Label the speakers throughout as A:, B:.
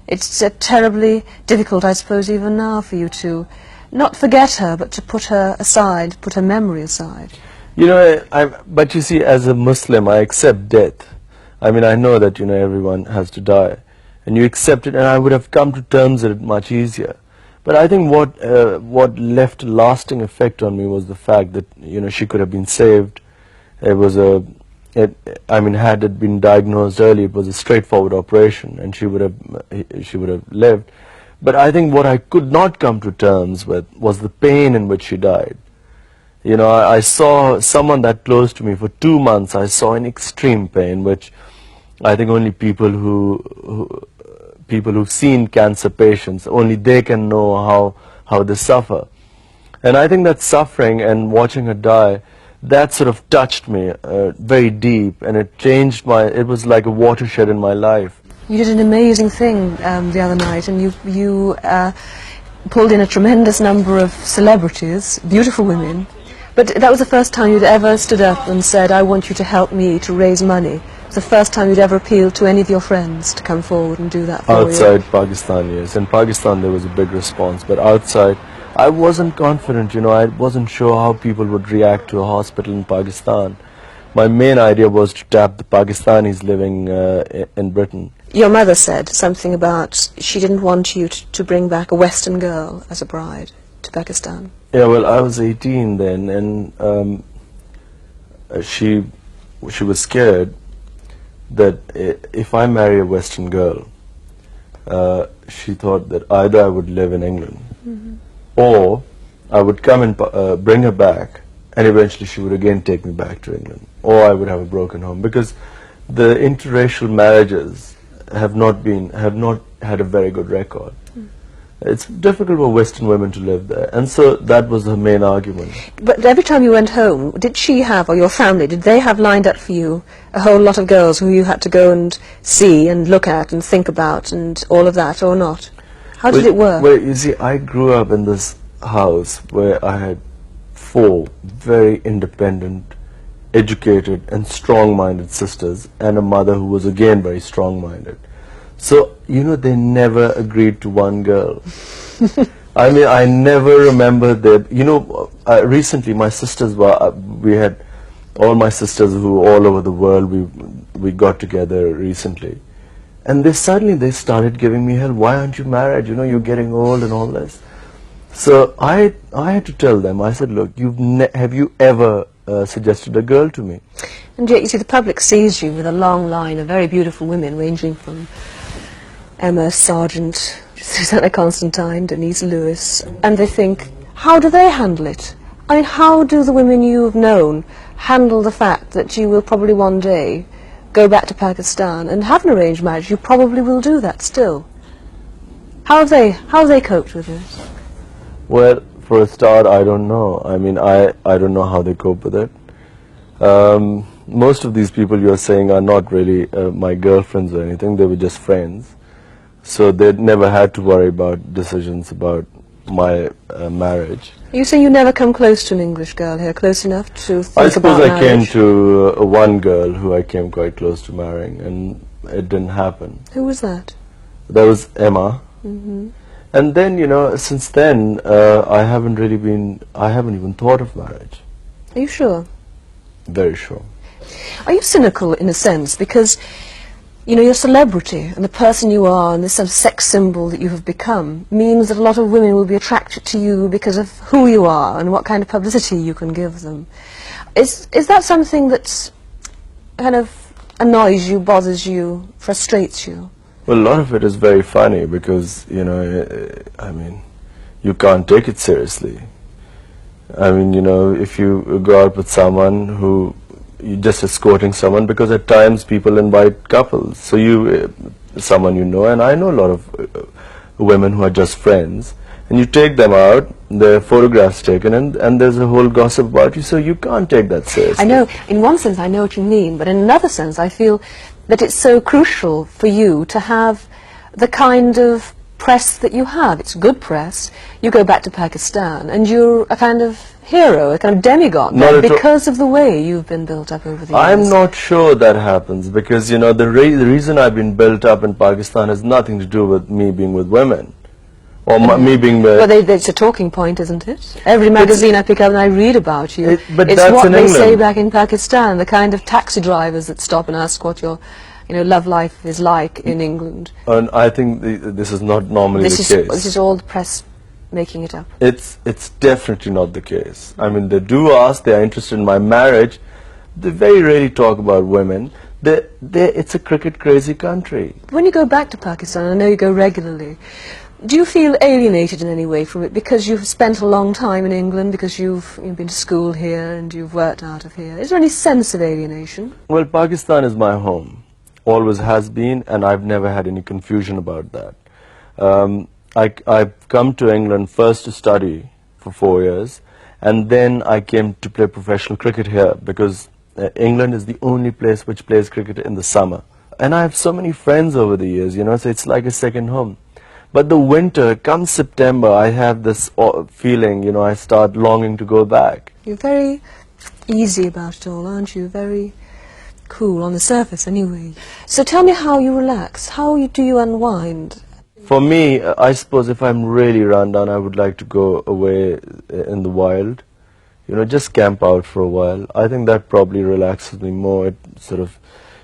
A: It's terribly difficult, I suppose, even now for you to not forget her, but to put her aside, put her memory aside.
B: You know, but you see, as a Muslim, I accept death. I mean, I know that, you know, everyone has to die. And you accept it, and I would have come to terms with it much easier. But I think what left a lasting effect on me was the fact that, you know, she could have been saved. It was I mean, had it been diagnosed early, it was a straightforward operation, and she would have lived. But I think what I could not come to terms with was the pain in which she died. You know, I saw someone that close to me for 2 months. I saw in extreme pain, which I think only people who've seen cancer patients, only they can know how they suffer. And I think that suffering and watching her die, that sort of touched me very deep, and it changed it was like a watershed in my life.
A: You did an amazing thing the other night, and you pulled in a tremendous number of celebrities, beautiful women, but that was the first time you'd ever stood up and said, I want you to help me to raise money. It was the first time you'd ever appealed to any of your friends to come forward and do that for you.
B: Outside Pakistan, yes. In Pakistan there was a big response, but outside I wasn't confident, you know, I wasn't sure how people would react to a hospital in Pakistan. My main idea was to tap the Pakistanis living in Britain.
A: Your mother said something about she didn't want you to bring back a Western girl as a bride to Pakistan.
B: Yeah, well, I was 18 then, and she was scared that if I marry a Western girl, she thought that either I would live in England, or I would come and bring her back, and eventually she would again take me back to England, or I would have a broken home, because the interracial marriages have not had a very good record. It's difficult for Western women to live there, and so that was her main argument.
A: But every time you went home, did she have, or your family, did they have lined up for you a whole lot of girls who you had to go and see and look at and think about and all of that, or not? How did it work?
B: Well, you see, I grew up in this house where I had 4 very independent, educated and strong-minded sisters, and a mother who was again very strong-minded. So, you know, they never agreed to one girl. I mean, I never remember that, you know, recently my sisters we had all my sisters who all over the world, we got together recently. And suddenly they started giving me hell, why aren't you married, you know, you're getting old and all this. So I had to tell them, I said, look, have you ever suggested a girl to me?
A: And yet, you see, the public sees you with a long line of very beautiful women, ranging from Emma Sargent, Susanna Constantine, Denise Lewis, and they think, how do they handle it? I mean, how do the women you've known handle the fact that you will probably one day go back to Pakistan and have an arranged marriage? You probably will do that still. How have they coped with this?
B: Well, for a start, I don't know. I mean, I don't know how they cope with it. Most of these people you're saying are not really my girlfriends or anything, they were just friends. So they'd never had to worry about decisions about my marriage.
A: You say you never come close to an English girl here, close enough to think about marriage?
B: I suppose I came to one girl who I came quite close to marrying, and it didn't happen.
A: Who was that?
B: That was Emma. And then, you know, since then, I haven't even thought of marriage.
A: Are you sure?
B: Very sure.
A: Are you cynical in a sense? Because, you know, your celebrity and the person you are and this sort of sex symbol that you have become means that a lot of women will be attracted to you because of who you are and what kind of publicity you can give them. Is that something that kind of annoys you, bothers you, frustrates you?
B: Well, a lot of it is very funny because, you know, I mean, you can't take it seriously. I mean, you know, if you go out with someone who you're just escorting someone, because at times people invite couples, so someone you know, and I know a lot of women who are just friends, and you take them out, their photographs taken, and there's a whole gossip about you, so you can't take that seriously.
A: I know, in one sense I know what you mean, but in another sense I feel that it's so crucial for you to have the kind of press that you have. It's good press. You go back to Pakistan and you're a kind of hero, a kind of demigod there because of the way you've been built up over the years.
B: I'm not sure that happens because, you know, the reason I've been built up in Pakistan has nothing to do with me being with women. Or me being with...
A: Well, it's a talking point, isn't it? Every magazine I pick up and I read about you,
B: but
A: it's
B: that's
A: what
B: in
A: they
B: England.
A: say back in Pakistan, the kind of taxi drivers that stop and ask what your, you know, love life is like in England.
B: And I think this is not normally the case.
A: This is all the press making it up.
B: It's definitely not the case. I mean, they do ask, they are interested in my marriage. They very rarely talk about women. It's a cricket crazy country.
A: When you go back to Pakistan, I know you go regularly, do you feel alienated in any way from it because you've spent a long time in England, because you've been to school here and you've worked out of here? Is there any sense of alienation?
B: Well, Pakistan is my home, always has been, and I've never had any confusion about that. I've come to England first to study for 4 years, and then I came to play professional cricket here because England is the only place which plays cricket in the summer. And I have so many friends over the years, you know, so it's like a second home. But the winter, come September, I have this feeling, you know, I start longing to go back.
A: You're very easy about it all, aren't you? Very cool on the surface, anyway. So tell me how you relax. How do you unwind?
B: For me, I suppose if I'm really run down, I would like to go away in the wild. You know, just camp out for a while. I think that probably relaxes me more. It sort of,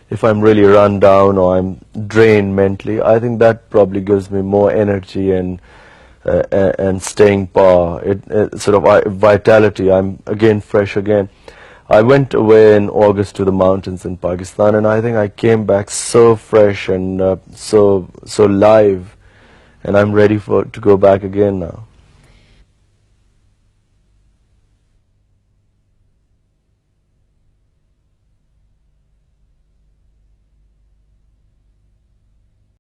B: if I'm really run down or I'm drained mentally, I think that probably gives me more energy and staying power. It sort of vitality. I'm again fresh again. I went away in August to the mountains in Pakistan, and I think I came back so fresh and so live, and I'm ready to go back again now.